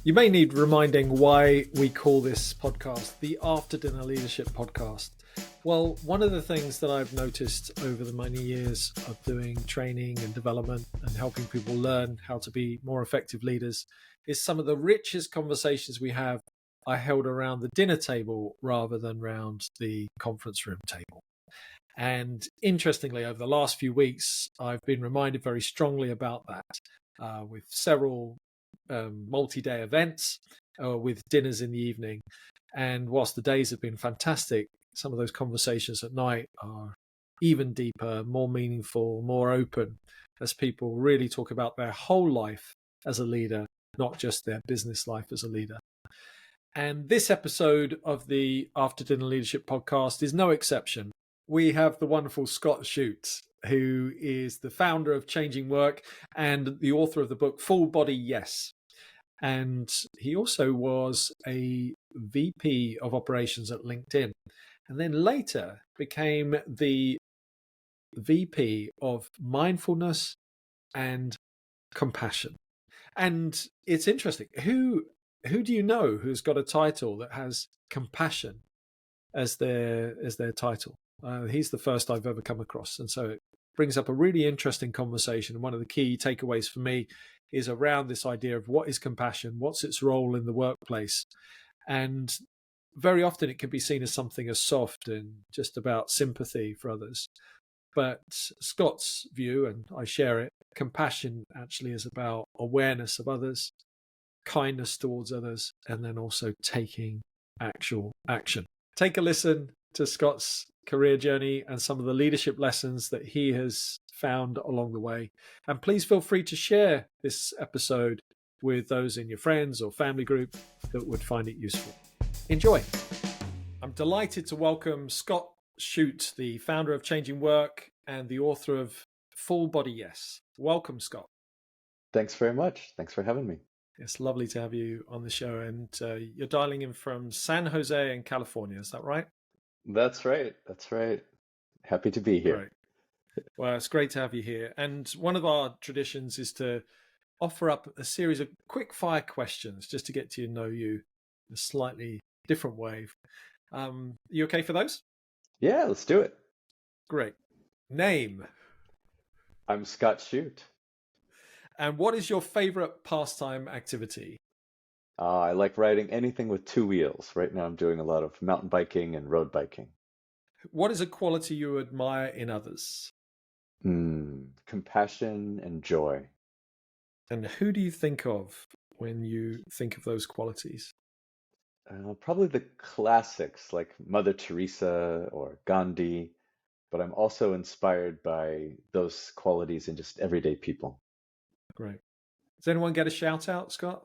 You may need reminding why we call this podcast the After Dinner Leadership Podcast. Well, one of the things that I've noticed over the many years of doing training and development and helping people learn how to be more effective leaders is some of the richest conversations we have are held around the dinner table rather than around the conference room table. And interestingly, over the last few weeks, I've been reminded very strongly about that with several multi-day events with dinners in the evening. And whilst the days have been fantastic, some of those conversations at night are even deeper, more meaningful, more open, as people really talk about their whole life as a leader, not just their business life as a leader. And this episode of the After Dinner Leadership Podcast is no exception. We have the wonderful Scott Shute, who is the founder of Changing Work and the author of the book Full Body Yes. And he also was a VP of operations at LinkedIn, and then later became the VP of mindfulness and compassion. And it's interesting. Who do you know who's got a title that has compassion as their title? He's the first I've ever come across. And so it brings up a really interesting conversation. And one of the key takeaways for me is around this idea of what is compassion, what's its role in the workplace. And very often it can be seen as something as soft and just about sympathy for others. But Scott's view, and I share it, compassion actually is about awareness of others, kindness towards others, and then also taking actual action. Take a listen to Scott's career journey and some of the leadership lessons that he has found along the way. And please feel free to share this episode with those in your friends or family group that would find it useful. Enjoy. I'm delighted to welcome Scott Shute, the founder of Changing Work and the author of Full Body Yes. Welcome, Scott. Thanks very much. Thanks for having me. It's lovely to have you on the show. And you're dialing in from San Jose in California. Is that right? That's right. That's right. Happy to be here. Great. Well, it's great to have you here. And one of our traditions is to offer up a series of quick fire questions just to get to know you in a slightly different way. You okay for those? Yeah, let's do it. Great. Name? I'm Scott Shute. And what is your favorite pastime activity? I like riding anything with two wheels. Right now I'm doing a lot of mountain biking and road biking. What is a quality you admire in others? Compassion and joy. And who do you think of when you think of those qualities? Probably the classics like Mother Teresa or Gandhi, but I'm also inspired by those qualities in just everyday people. Great. Does anyone get a shout out, Scott?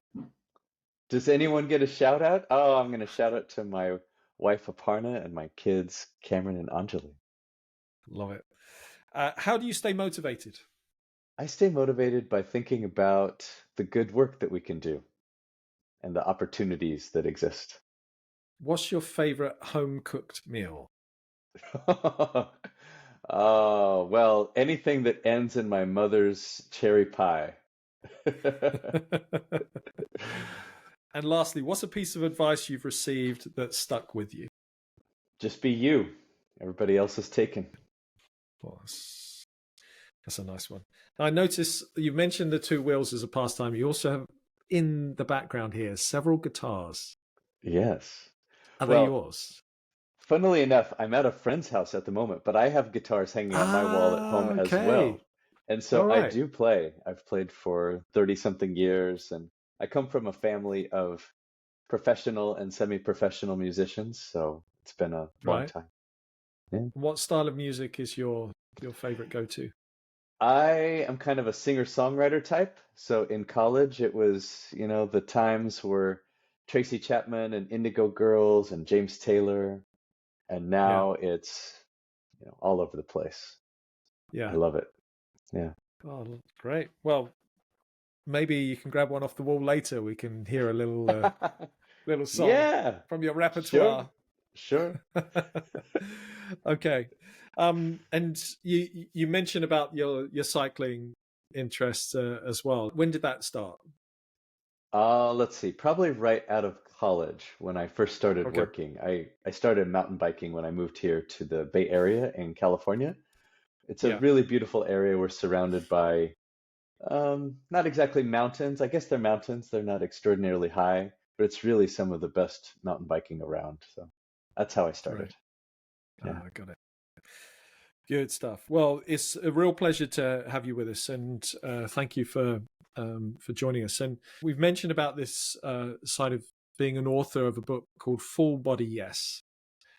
Does anyone get a shout out? Oh, I'm going to shout out to my wife Aparna and my kids Cameron and Anjali. Love it. How do you stay motivated? I stay motivated by thinking about the good work that we can do and the opportunities that exist. What's your favorite home cooked meal? Oh, well, anything that ends in my mother's cherry pie. And lastly, what's a piece of advice you've received that stuck with you? Just be you. Everybody else is taken. Well, that's a nice one. I notice you mentioned the two wheels as a pastime. You also have in the background here several guitars. Yes. Are they yours? Funnily enough, I'm at a friend's house at the moment, but I have guitars hanging on my wall at home as well. And so I do play. I've played for 30-something years, and I come from a family of professional and semi-professional musicians, so it's been a long time. Yeah. What style of music is your favorite go-to? I am kind of a singer-songwriter type. So in college, it was, the times were Tracy Chapman and Indigo Girls and James Taylor. And now it's, all over the place. Yeah. I love it. Yeah. Oh, great. Well, maybe you can grab one off the wall later. We can hear a little song from your repertoire. Sure. Okay. And you mentioned about your cycling interests as well. When did that start? Let's see, probably right out of college when I first started Okay. working. I started mountain biking when I moved here to the Bay Area in California. It's a Yeah. really beautiful area. We're surrounded by not exactly mountains. I guess they're mountains. They're not extraordinarily high, but it's really some of the best mountain biking around. So that's how I started. Great. Yeah. I got it. Good stuff. Well, it's a real pleasure to have you with us, and thank you for joining us. And we've mentioned about this side of being an author of a book called Full Body Yes.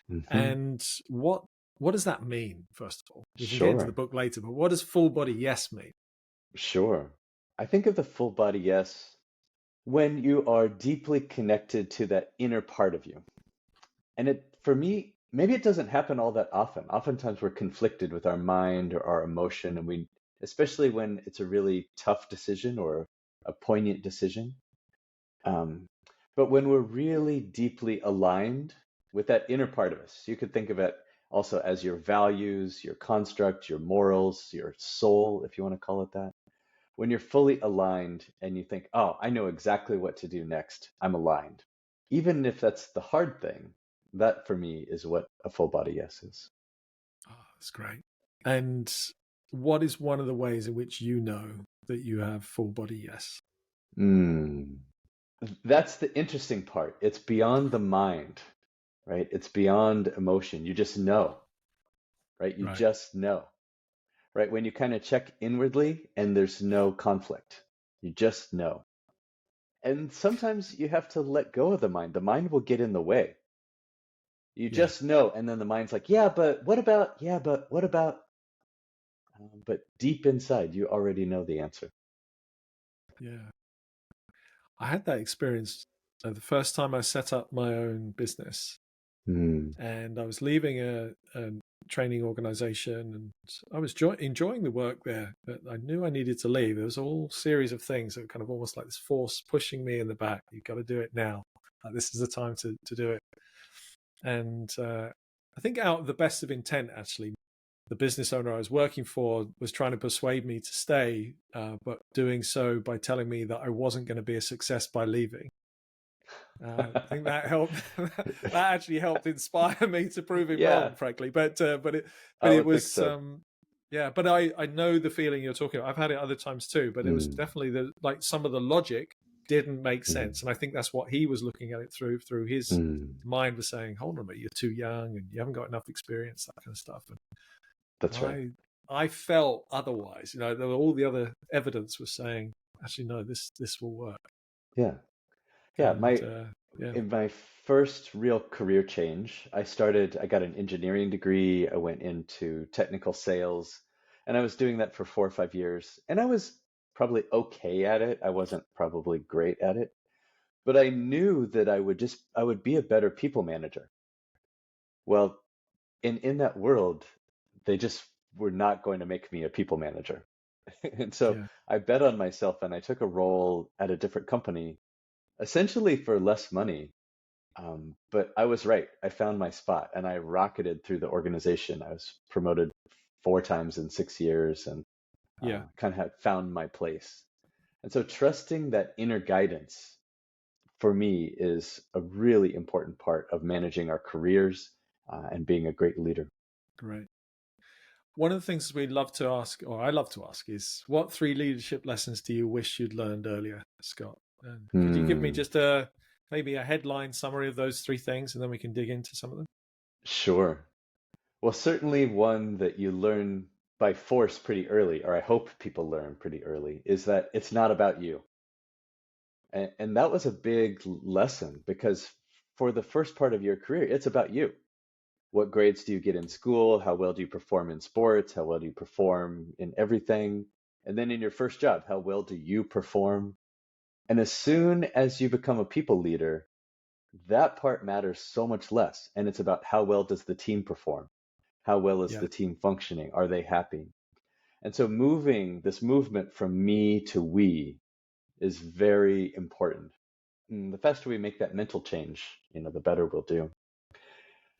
Hmm. And what does that mean? First of all, we can get into the Sure. book later, but what does Full Body Yes mean? Sure. I think of the full body yes when you are deeply connected to that inner part of you. And for me, maybe it doesn't happen all that often. Oftentimes we're conflicted with our mind or our emotion, and especially when it's a really tough decision or a poignant decision. Um, but when we're really deeply aligned with that inner part of us, you could think of it also as your values, your construct, your morals, your soul, if you want to call it that. When you're fully aligned and you think, oh, I know exactly what to do next, I'm aligned. Even if that's the hard thing, that for me is what a full body yes is. Oh, that's great. And what is one of the ways in which you know that you have full body yes? Mm. That's the interesting part. It's beyond the mind, right? It's beyond emotion. You just know, right? You Right. just know, right? When you kind of check inwardly and there's no conflict, you just know. And sometimes you have to let go of the mind. The mind will get in the way. You Yeah. just know, and then the mind's like, yeah, but what about? Yeah, but what about? But deep inside, you already know the answer. Yeah. I had that experience the first time I set up my own business, Mm. and I was leaving a training organization, and I was enjoying the work there, but I knew I needed to leave. There was a whole series of things that were kind of almost like this force pushing me in the back. You've got to do it now. Like, this is the time to do it. And I think out of the best of intent, actually, the business owner I was working for was trying to persuade me to stay, but doing so by telling me that I wasn't going to be a success by leaving. I think that helped. That actually helped inspire me to prove him Yeah, wrong, frankly. But I it would think was so. yeah. But I know the feeling you're talking about. I've had it other times too. But it was Mm. definitely like some of the logic didn't make Mm. sense, and I think that's what he was looking at it through his Mm. mind was saying, hold on a minute, you're too young and you haven't got enough experience, that kind of stuff. And That's right. I felt otherwise. There were all the other evidence was saying, actually, no, this will work. Yeah. Yeah. And My yeah, In my first real career change, I got an engineering degree. I went into technical sales, and I was doing that for 4 or 5 years. And I was probably okay at it. I wasn't probably great at it, but I knew that I would be a better people manager. Well, in that world, they just were not going to make me a people manager. And so yeah, I bet on myself and I took a role at a different company, essentially for less money. But I was right. I found my spot and I rocketed through the organization. I was promoted 4 times in 6 years and yeah, kind of had found my place. And so trusting that inner guidance for me is a really important part of managing our careers and being a great leader. great. One of the things we love to ask, or I love to ask, is what three leadership lessons do you wish you'd learned earlier, Scott? And could you give me Hmm, just maybe a headline summary of those three things, and then we can dig into some of them? sure. Well, certainly one that you learn by force pretty early, or I hope people learn pretty early, is that it's not about you. And that was a big lesson because for the first part of your career, it's about you. What grades do you get in school? How well do you perform in sports? How well do you perform in everything? And then in your first job, how well do you perform? And as soon as you become a people leader, that part matters so much less. And it's about how well does the team perform? How well is Yeah, the team functioning? Are they happy? And so moving this movement from me to we is very important. And the faster we make that mental change, the better we'll do.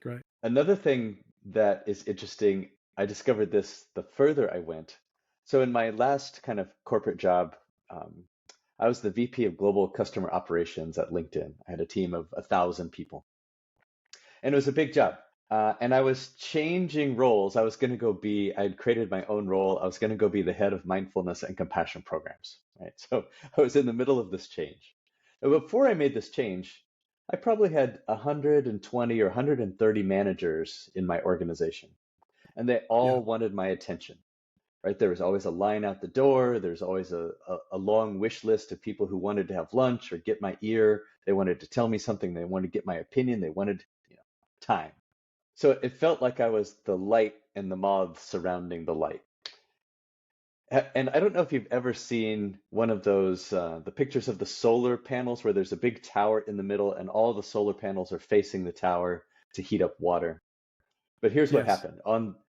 great. Another thing that is interesting, I discovered this the further I went. So in my last kind of corporate job, um, I was the VP of Global Customer Operations at LinkedIn. I had a team of 1,000 people, and it was a big job. And I was changing roles. I was going to go be, I'd created my own role. I was going to go be the head of mindfulness and compassion programs, right? So I was in the middle of this change. And before I made this change, I probably had 120 or 130 managers in my organization, and they Yeah. all wanted my attention, right? There was always a line out the door. There's always a long wish list of people who wanted to have lunch or get my ear. They wanted to tell me something. They wanted to get my opinion. They wanted, time. So it felt like I was the light and the moths surrounding the light. And I don't know if you've ever seen one of those, the pictures of the solar panels where there's a big tower in the middle and all the solar panels are facing the tower to heat up water. But here's what Yes. happened.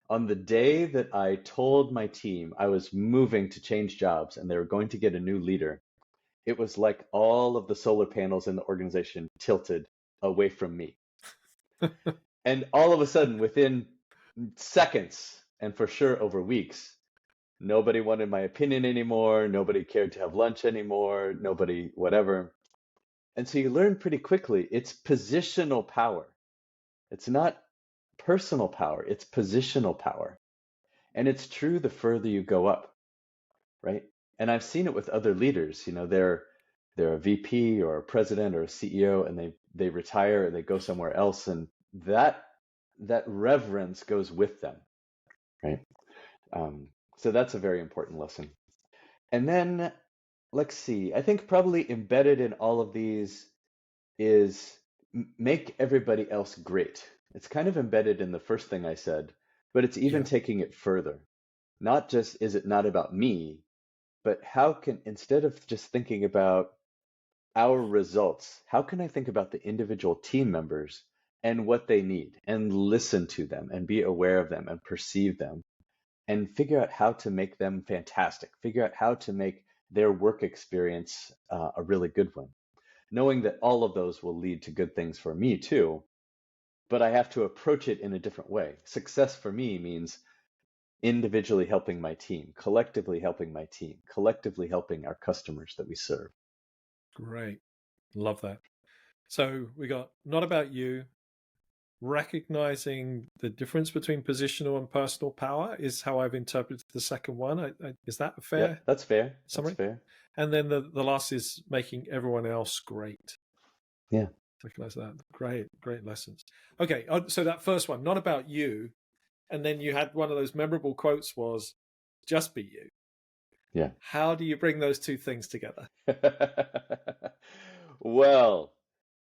On the day that I told my team I was moving to change jobs and they were going to get a new leader, it was like all of the solar panels in the organization tilted away from me. And all of a sudden, within seconds, and for sure over weeks, nobody wanted my opinion anymore. Nobody cared to have lunch anymore. Nobody, whatever. And so you learn pretty quickly it's positional power. It's not personal power, it's positional power. And it's true the further you go up, right? And I've seen it with other leaders. They're a VP or a president or a CEO, and they retire and they go somewhere else, and that reverence goes with them, right? So that's a very important lesson. And then let's see. I think probably embedded in all of these is make everybody else great. It's kind of embedded in the first thing I said, but it's even Yeah. taking it further. Not just is it not about me, but how can, instead of just thinking about our results, how can I think about the individual team members and what they need and listen to them and be aware of them and perceive them and figure out how to make them fantastic, figure out how to make their work experience a really good one, knowing that all of those will lead to good things for me too, but I have to approach it in a different way. Success for me means individually helping my team, collectively helping my team, collectively helping our customers that we serve. Great. Love that. So we got not about you. Recognizing the difference between positional and personal power is how I've interpreted the second one. Is that a Yep, fair that's fair. That's summary? fair. And then the last is making everyone else great. Yeah. Recognize that. Great, great lessons. Okay, so that first one, not about you, and then you had one of those memorable quotes was, "Just be you." Yeah. How do you bring those two things together? Well,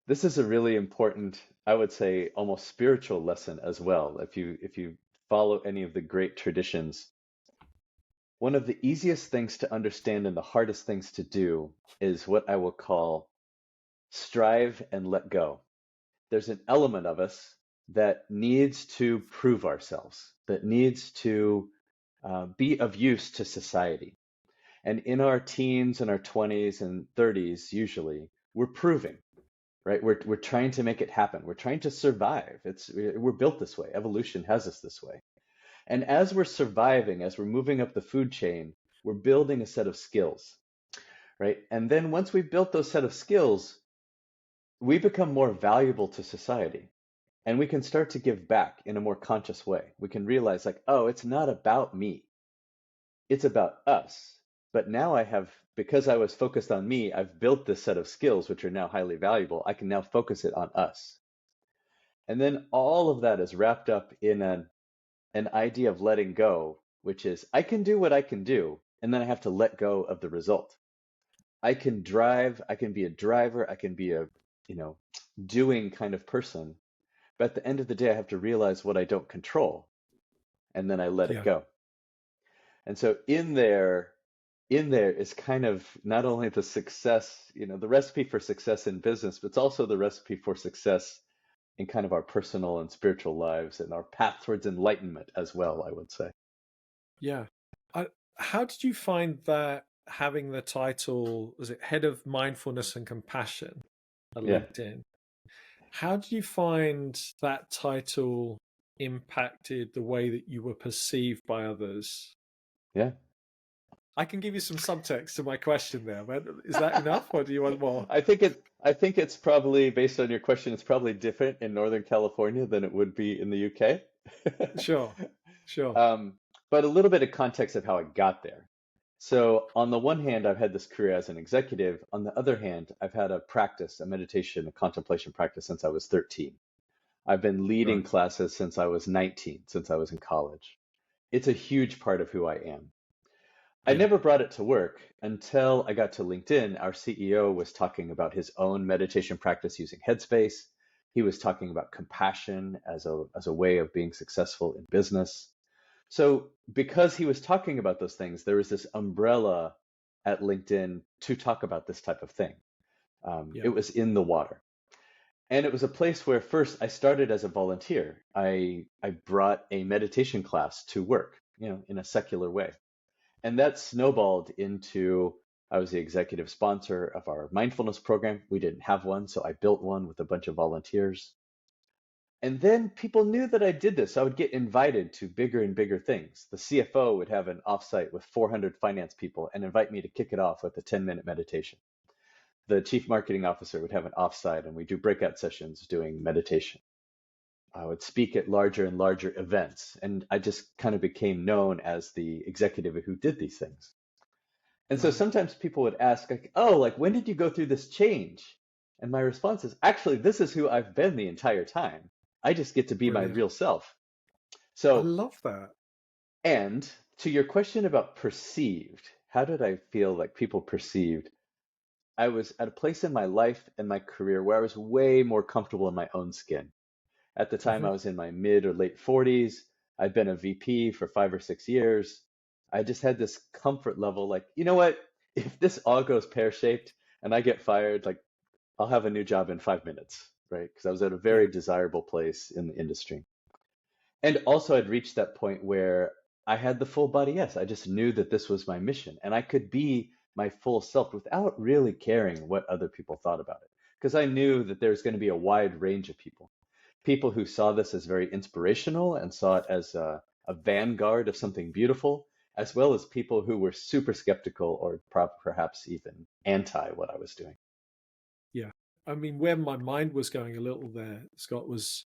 this is a really important, I would say, almost spiritual lesson as well. If you follow any of the great traditions, one of the easiest things to understand and the hardest things to do is what I will call strive and let go. There's an element of us that needs to prove ourselves, that needs to be of use to society. And in our teens and our 20s and 30s, usually, we're proving, right? We're trying to make it happen. We're trying to survive. We're built this way. Evolution has us this way. And as we're surviving, as we're moving up the food chain, we're building a set of skills, right? And then once we've built those set of skills, we become more valuable to society. And we can start to give back in a more conscious way. We can realize, like, oh, it's not about me, it's about us. But now because I was focused on me, I've built this set of skills, which are now highly valuable. I can now focus it on us. And then all of that is wrapped up in an idea of letting go, which is I can do what I can do, and then I have to let go of the result. I can drive, I can be a driver, I can be a, doing kind of person. But at the end of the day, I have to realize what I don't control, and then I let it Yeah, go. And so in there is kind of not only the success, the recipe for success in business, but it's also the recipe for success in kind of our personal and spiritual lives and our path towards enlightenment as well, I would say. yeah. How did you find that having the title, was it Head of Mindfulness and Compassion at Yeah, LinkedIn? How did you find that title impacted the way that you were perceived by others? yeah. I can give you some subtext to my question there, but is that enough, or do you want more? I think it's probably based on your question, it's probably different in Northern California than it would be in the UK. Sure, sure. Um, but a little bit of context of how I got there. So on the one hand, I've had this career as an executive. On the other hand, I've had a practice, a meditation, a contemplation practice since I was 13. I've been leading Right. classes since I was 19, since I was in college. It's a huge part of who I am. I Yeah, never brought it to work until I got to LinkedIn. Our CEO was talking about his own meditation practice using Headspace. He was talking about compassion as a way of being successful in business. So, because he was talking about those things, there was this umbrella at LinkedIn to talk about this type of thing. It yeah, was in the water. And it was a place where first I started as a volunteer. I brought a meditation class to work, in a secular way. And that snowballed into I was the executive sponsor of our mindfulness program. We didn't have one, so I built one with a bunch of volunteers. And then people knew that I did this. I would get invited to bigger and bigger things. The CFO would have an offsite with 400 finance people and invite me to kick it off with a 10-minute meditation. The chief marketing officer would have an offsite and we do breakout sessions doing meditation. I would speak at larger and larger events. And I just kind of became known as the executive who did these things. And so right. sometimes people would ask, like, oh, like, when did you go through this change? And my response is, actually, this is who I've been the entire time. I just get to be my Brilliant. real self. I So, love that. and to your question about perceived, how did I feel like people perceived? I was at a place in my life and my career where I was way more comfortable in my own skin. At the time, Hmm. I was in my mid or late 40s. I'd been a VP for 5 or 6 years. I just had this comfort level like, you know what? If this all goes pear-shaped and I get fired, like I'll have a new job in 5 minutes, right? Because I was at a Yeah, very desirable place in the industry. And also, I'd reached that point where I had the full body yes. I just knew that this was my mission and I could be my full self without really caring what other people thought about it. Because I knew that there's going to be a wide range of people. People who saw this as very inspirational and saw it as a vanguard of something beautiful, as well as people who were super skeptical or perhaps even anti what I was doing. yeah. I mean, where my mind was going a little there, Scott, was,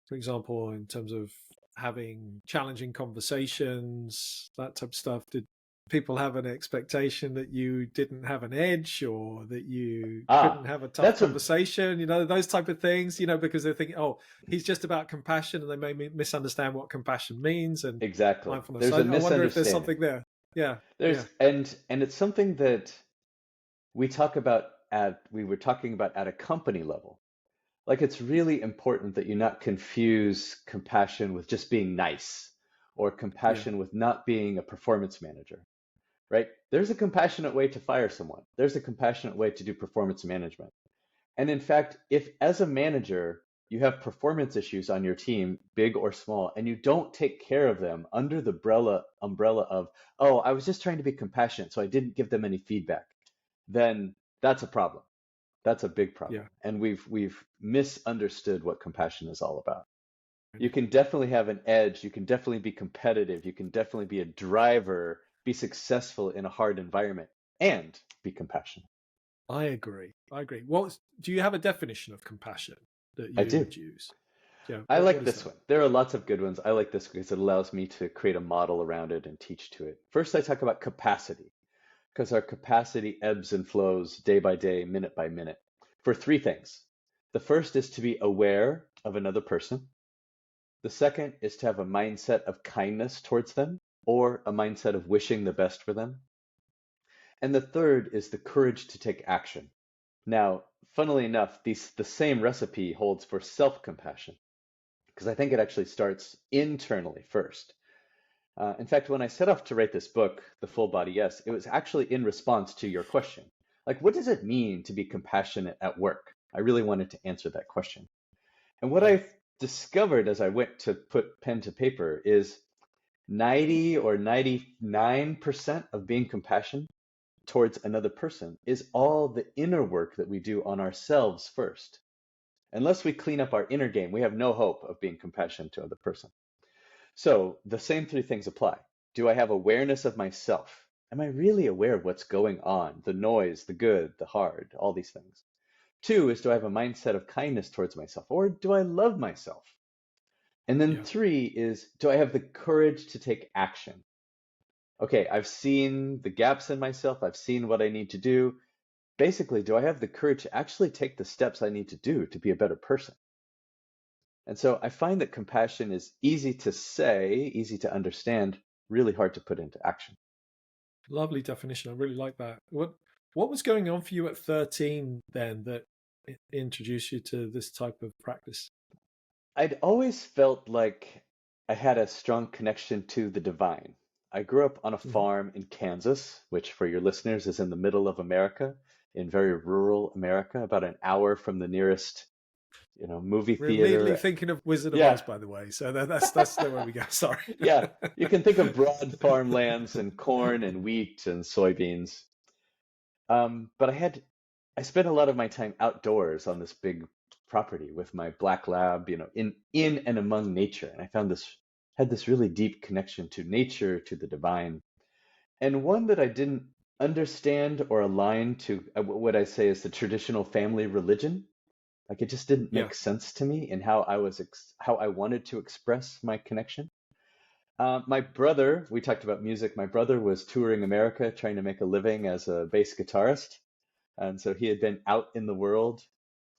for example, in terms of having challenging conversations, that type of stuff. Did people have an expectation that you didn't have an edge or that you couldn't Ah, have a tough that's a conversation? Those type of things, because they're thinking, oh, he's just about compassion, and they may misunderstand what compassion means and exactly. mindfulness. There's So a I wonder if there's misunderstanding. something there. Yeah, yeah, And it's something that we were talking about at a company level. Like it's really important that you not confuse compassion with just being nice or yeah, compassion with not being a performance manager, right? There's a compassionate way to fire someone. There's a compassionate way to do performance management. And in fact, if as a manager, you have performance issues on your team, big or small, and you don't take care of them under the umbrella of, oh, I was just trying to be compassionate, so I didn't give them any feedback, then that's a problem. That's a big problem. yeah. And we've misunderstood what compassion is all about. You Right. can definitely have an edge, you can definitely be competitive, you can definitely be a driver, be successful in a hard environment, and be compassionate. I agree. I agree. Do you have a definition of compassion that I you do. would use? Yeah. I What like is this that? one. There are lots of good ones. I like this because it allows me to create a model around it and teach to it. First, I talk about capacity because our capacity ebbs and flows day by day, minute by minute, for three things. The first is to be aware of another person. The second is to have a mindset of kindness towards them or a mindset of wishing the best for them. And the third is the courage to take action. Now, funnily enough, the same recipe holds for self-compassion because I think it actually starts internally first. In fact, when I set off to write this book, The Full Body Yes, it was actually in response to your question. Like, what does it mean to be compassionate at work? I really wanted to answer that question. And what Yeah. I discovered as I went to put pen to paper is 90 or 99% of being compassionate towards another person is all the inner work that we do on ourselves first. Unless we clean up our inner game, we have no hope of being compassionate to another person. So the same three things apply. Do I have awareness of myself? Am I really aware of what's going on? The noise, the good, the hard, all these things. Two is, do I have a mindset of kindness towards myself, or do I love myself? And then Yeah. three is, do I have the courage to take action? Okay, I've seen the gaps in myself. I've seen what I need to do. Basically, do I have the courage to actually take the steps I need to do to be a better person? And so I find that compassion is easy to say, easy to understand, really hard to put into action. Lovely definition. I really like that. What was going on for you at 13 then that introduced you to this type of practice? I'd always felt like I had a strong connection to the divine. I grew up on a Mm-hmm. farm in Kansas, which for your listeners is in the middle of America, in very rural America, about an hour from the nearest, movie We're immediately theater. thinking of Wizard of Yeah. Oz, by the way. So that's the way we go. Sorry. Yeah, you can think of broad farmlands and corn and wheat and soybeans. But I spent a lot of my time outdoors on this big property with my black lab, in and among nature. And I had this really deep connection to nature, to the divine, and one that I didn't understand or align to what I say is the traditional family religion. Like it just didn't Yeah. make sense to me in how how I wanted to express my connection. My brother, we talked about music. My brother was touring America trying to make a living as a bass guitarist. And so he had been out in the world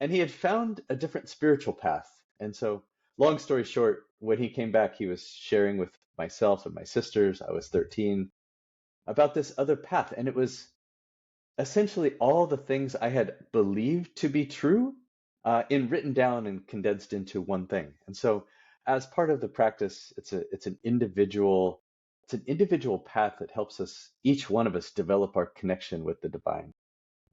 and he had found a different spiritual path. And so, long story short, when he came back, he was sharing with myself and my sisters, I was 13, about this other path. And it was essentially all the things I had believed to be true in written down and condensed into one thing. And so, as part of the practice, it's an individual path that helps us, each one of us, develop our connection with the divine.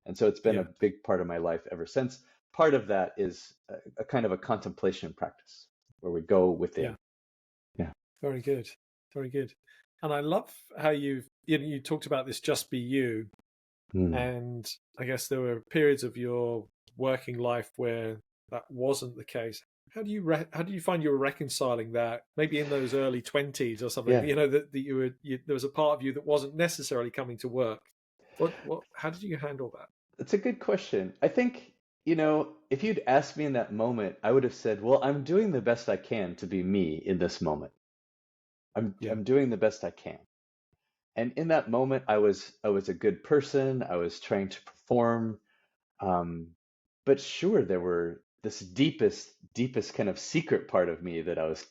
And so it's been a Yeah. big part of my life ever since. Part of that is a kind of a contemplation practice where we go within. Yeah. Yeah. Very good. Very good. And I love how you talked about this just be you. Mm. And I guess there were periods of your working life where that wasn't the case. How do you find you were reconciling that? Maybe in those early 20s or something. Yeah. That there was a part of you that wasn't necessarily coming to work. What? How did you handle that? It's a good question. I think, if you'd asked me in that moment, I would have said, well, I'm doing the best I can to be me in this moment. Yeah. I'm doing the best I can. And in that moment, I was a good person. I was trying to perform. Um, but sure, there were this deepest kind of secret part of me that I was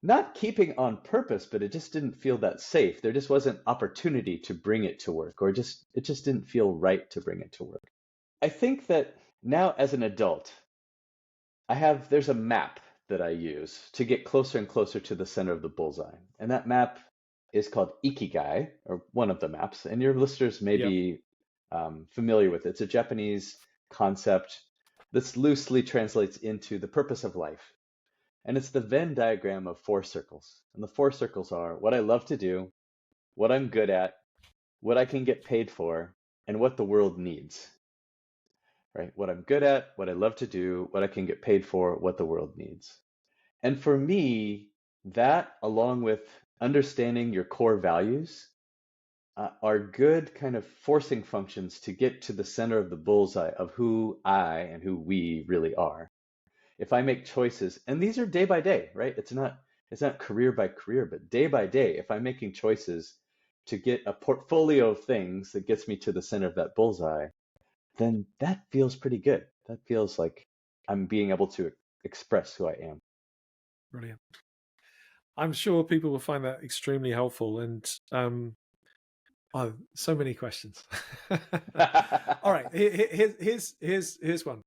not keeping on purpose, but it just didn't feel that safe. There just wasn't opportunity to bring it to work, or it just didn't feel right to bring it to work. I think that now as an adult, there's a map that I use to get closer and closer to the center of the bullseye. And that map is called Ikigai, or one of the maps. And your listeners may Yeah. be familiar with it. It's a Japanese concept that loosely translates into the purpose of life. And it's the Venn diagram of four circles. And the four circles are what I love to do, what I'm good at, what I can get paid for, and what the world needs. Right? What I'm good at, what I love to do, what I can get paid for, what the world needs. And for me, that along with understanding your core values are good kind of forcing functions to get to the center of the bullseye of who I and who we really are. If I make choices, and these are day by day, right? It's not career by career, but day by day, if I'm making choices to get a portfolio of things that gets me to the center of that bullseye, then that feels pretty good. That feels like I'm being able to express who I am. Brilliant. I'm sure people will find that extremely helpful. And oh, so many questions. All right, here's one.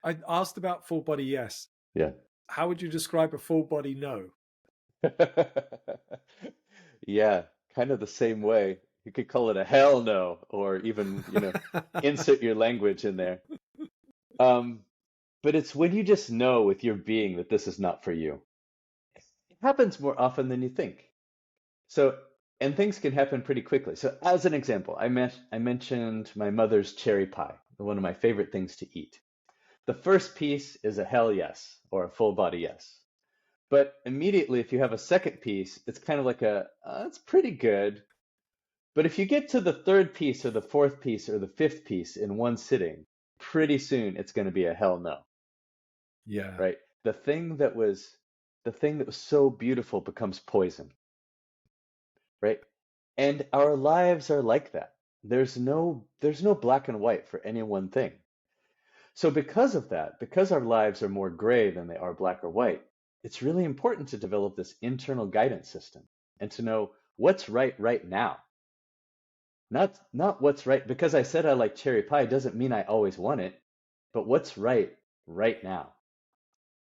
I asked about full body yes. Yeah. How would you describe a full body no? Yeah, kind of the same way. You could call it a hell no, or even, insert your language in there. Um, but it's when you just know with your being that this is not for you. It happens more often than you think. So, and things can happen pretty quickly. So, as an example, I mentioned my mother's cherry pie, one of my favorite things to eat. The first piece is a hell yes, or a full body yes. But immediately, if you have a second piece, it's kind of like it's pretty good. But if you get to the third piece or the fourth piece or the fifth piece in one sitting, pretty soon it's going to be a hell no, Yeah. right? The thing that was so beautiful becomes poison, right? And our lives are like that. There's no black and white for any one thing. So because of that, because our lives are more gray than they are black or white, it's really important to develop this internal guidance system and to know what's right now. Not what's right. Because I said I like cherry pie doesn't mean I always want it, but what's right now.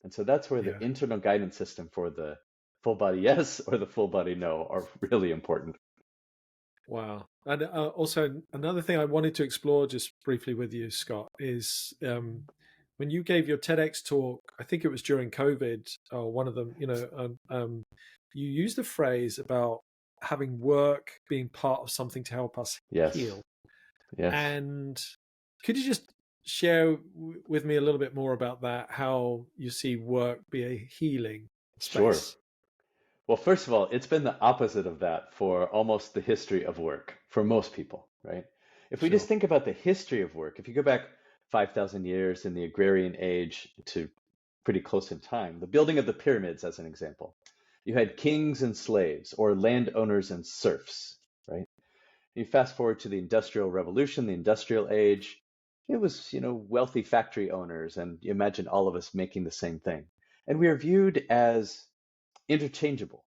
And so that's where the Yeah. internal guidance system for the full body yes or the full body no are really important. Wow. And also, another thing I wanted to explore just briefly with you, Scott, is when you gave your TEDx talk, I think it was during COVID, or one of them, you used the phrase about having work being part of something to help us Yes. heal. Yes. And could you just share with me a little bit more about that, how you see work be a healing Sure. space? Well, first of all, it's been the opposite of that for almost the history of work for most people, right? If we just Sure. think about the history of work, if you go back 5,000 years in the agrarian age to pretty close in time, the building of the pyramids as an example, you had kings and slaves or landowners and serfs, right? You fast forward to the Industrial Revolution, the Industrial Age, it was, wealthy factory owners, and you imagine all of us making the same thing. And we are viewed as interchangeable.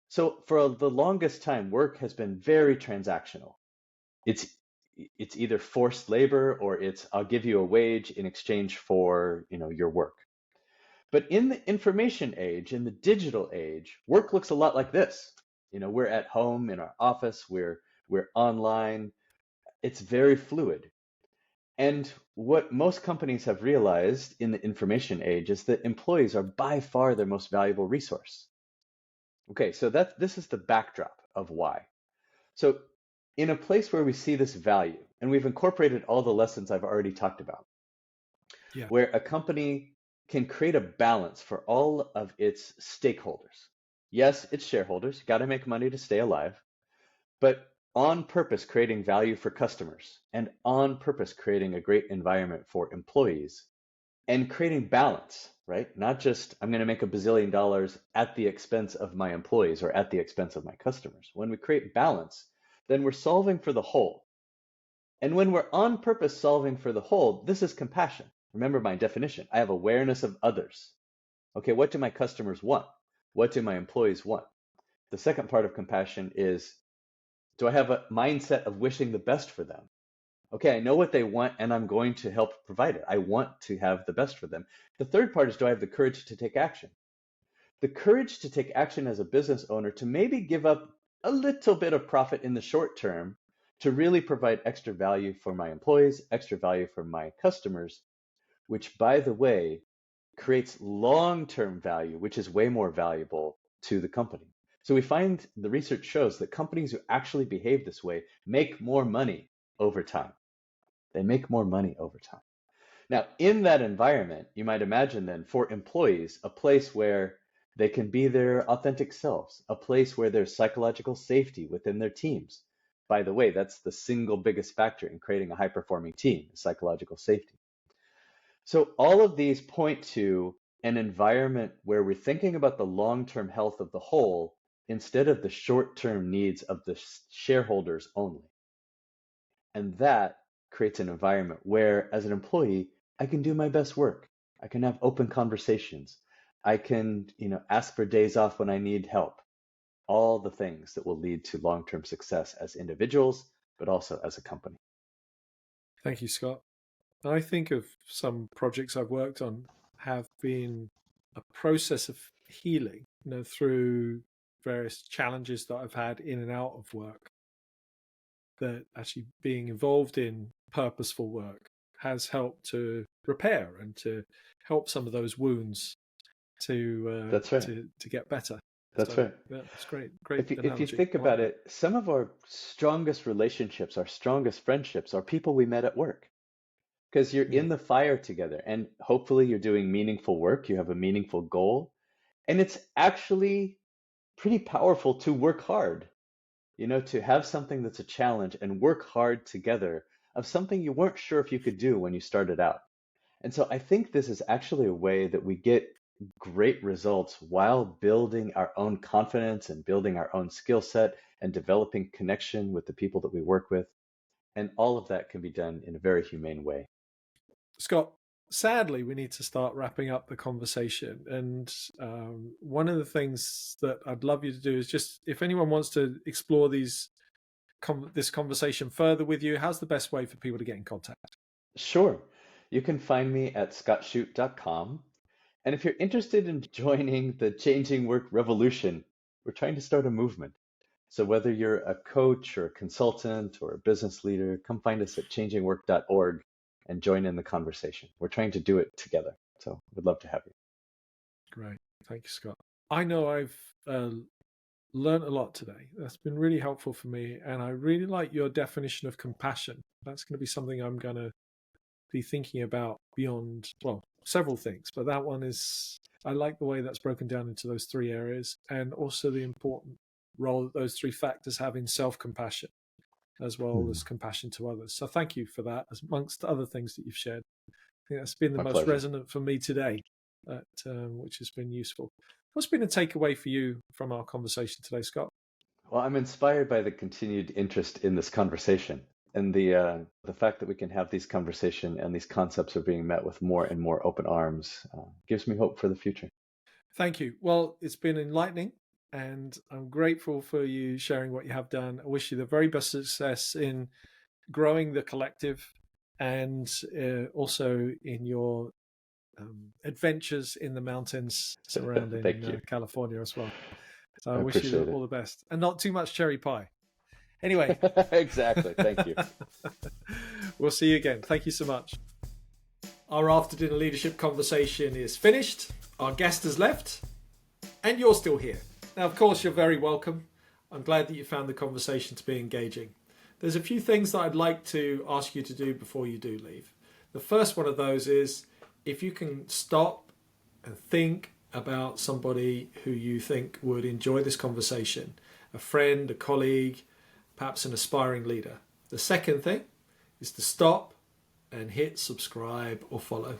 So for the longest time, work has been very transactional. It's it's either forced labor or it's I'll give you a wage in exchange for, your work. But in the information age, in the digital age, work looks a lot like this. We're at home in our office, we're online. It's very fluid. And what most companies have realized in the information age is that employees are by far their most valuable resource. Okay, so this is the backdrop of why. So, in a place where we see this value, and we've incorporated all the lessons I've already talked about, Yeah. where a company can create a balance for all of its stakeholders. Yes, it's shareholders, got to make money to stay alive, but on purpose creating value for customers and on purpose creating a great environment for employees and creating balance, right? Not just I'm going to make a bazillion dollars at the expense of my employees or at the expense of my customers. When we create balance, then we're solving for the whole. And when we're on purpose solving for the whole, this is compassion. Remember my definition. I have awareness of others. Okay, what do my customers want? What do my employees want? The second part of compassion is, do I have a mindset of wishing the best for them? Okay, I know what they want and I'm going to help provide it. I want to have the best for them. The third part is, do I have the courage to take action? The courage to take action as a business owner to maybe give up a little bit of profit in the short term to really provide extra value for my employees, extra value for my customers, which, by the way, creates long-term value, which is way more valuable to the company. So we find the research shows that companies who actually behave this way make more money over time. They make more money over time. Now, in that environment, you might imagine then for employees, a place where they can be their authentic selves, a place where there's psychological safety within their teams. By the way, that's the single biggest factor in creating a high performing team, psychological safety. So all of these point to an environment where we're thinking about the long-term health of the whole instead of the short-term needs of the shareholders only. And that creates an environment where, as an employee, I can do my best work. I can have open conversations. I can, ask for days off when I need help. All the things that will lead to long-term success as individuals, but also as a company. Thank you, Scott. I think of some projects I've worked on have been a process of healing, through various challenges that I've had in and out of work. That actually being involved in purposeful work has helped to repair and to help some of those wounds to That's right. to get better. That's So right. yeah, it's great, great If you analogy. think I like about that. it, some of our strongest relationships, our strongest friendships are people we met at work because you're Yeah, in the fire together and hopefully you're doing meaningful work, you have a meaningful goal, and it's actually pretty powerful to work hard. to have something that's a challenge and work hard together of something you weren't sure if you could do when you started out. And so I think this is actually a way that we get great results while building our own confidence and building our own skill set and developing connection with the people that we work with. And all of that can be done in a very humane way. Scott, sadly, we need to start wrapping up the conversation. And one of the things that I'd love you to do is just, if anyone wants to explore this conversation further with you, how's the best way for people to get in contact? Sure. You can find me at scottshute.com. And if you're interested in joining the changing work revolution, we're trying to start a movement. So whether you're a coach or a consultant or a business leader, come find us at changingwork.org and join in the conversation. We're trying to do it together. So we'd love to have you. Great. Thank you, Scott. I know I've learned a lot today. That's been really helpful for me. And I really like your definition of compassion. That's going to be something I'm going to be thinking about beyond, well, several things. But that one is, I like the way that's broken down into those three areas, and also the important role that those three factors have in self-compassion as well as compassion to others. So thank you for that, amongst other things that you've shared. I think that's been the My most pleasure. resonant for me today, which has been useful. What's been a takeaway for you from our conversation today, Scott? Well, I'm inspired by the continued interest in this conversation, and the fact that we can have these conversations and these concepts are being met with more and more open arms gives me hope for the future. Thank you. Well, it's been enlightening, and I'm grateful for you sharing what you have done. I wish you the very best success in growing the collective, and also in your adventures in the mountains surrounding California as well. So I wish you all the best, and not too much cherry pie. Anyway. Exactly. Thank you. We'll see you again. Thank you so much. Our after dinner leadership conversation is finished. Our guest has left, and you're still here. Now, of course, you're very welcome. I'm glad that you found the conversation to be engaging. There's a few things that I'd like to ask you to do before you do leave. The first one of those is, if you can stop and think about somebody who you think would enjoy this conversation, a friend, a colleague, perhaps an aspiring leader. The second thing is to stop and hit subscribe or follow.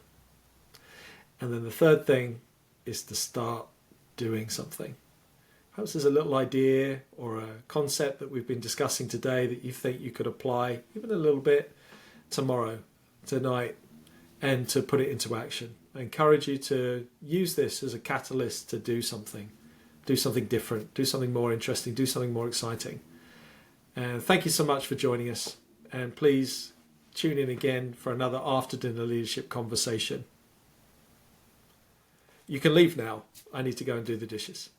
And then the third thing is to start doing something. Perhaps there's a little idea or a concept that we've been discussing today that you think you could apply even a little bit tomorrow, tonight, and to put it into action. I encourage you to use this as a catalyst to do something different, do something more interesting, do something more exciting. And thank you so much for joining us. And please tune in again for another after dinner leadership conversation. You can leave now. I need to go and do the dishes.